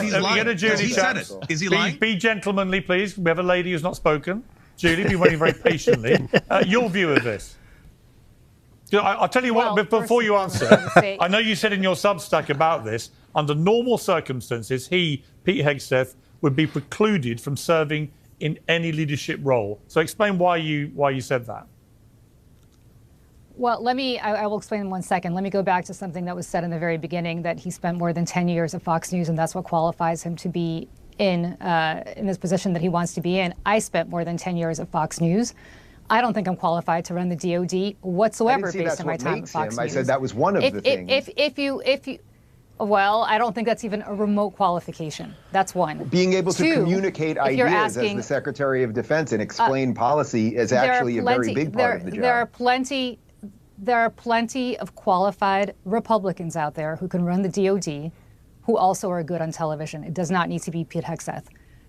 He's lying. Get a Julie he said chance. it. Is he lying? Be gentlemanly, please. We have a lady who's not spoken. Julie, be waiting very patiently. Your view of this? I'll tell you what, before you answer, I know you said in your Substack about this, under normal circumstances, Pete Hegseth, would be precluded from serving in any leadership role. So explain why you said that. Well, I will explain in 1 second. Let me go back to something that was said in the very beginning, that he spent more than 10 years at Fox News, and that's what qualifies him to be in this position that he wants to be in. I spent more than 10 years at Fox News. I don't think I'm qualified to run the DOD whatsoever based on my time at Fox News. I said that was one of the things. If you, well, I don't think that's even a remote qualification. That's one. Being able to communicate ideas as the Secretary of Defense and explain policy is actually a very big part of the job. There are plenty of qualified Republicans out there who can run the DOD, who also are good on television. It does not need to be Pete Hegseth.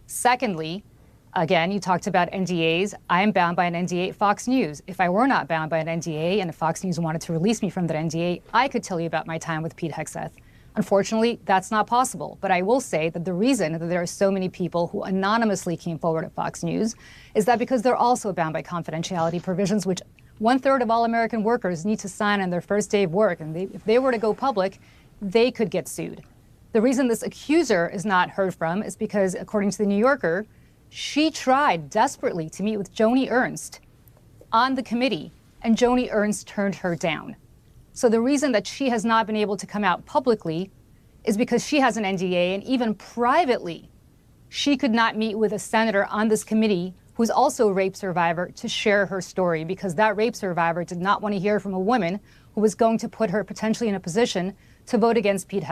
Secondly, again, you talked about NDAs. I am bound by an NDA at Fox News. If I were not bound by an NDA and if Fox News wanted to release me from that NDA, I could tell you about my time with Pete Hegseth. Unfortunately, that's not possible. But I will say that the reason that there are so many people who anonymously came forward at Fox News is that because they're also bound by confidentiality provisions, which 1/3 of all American workers need to sign on their first day of work. And if they were to go public, they could get sued. The reason this accuser is not heard from is because, according to the New Yorker, she tried desperately to meet with Joni Ernst on the committee, and Joni Ernst turned her down. So the reason that she has not been able to come out publicly is because she has an NDA, and even privately, she could not meet with a senator on this committee who's also a rape survivor to share her story, because that rape survivor did not want to hear from a woman who was going to put her potentially in a position to vote against Pete Hegseth.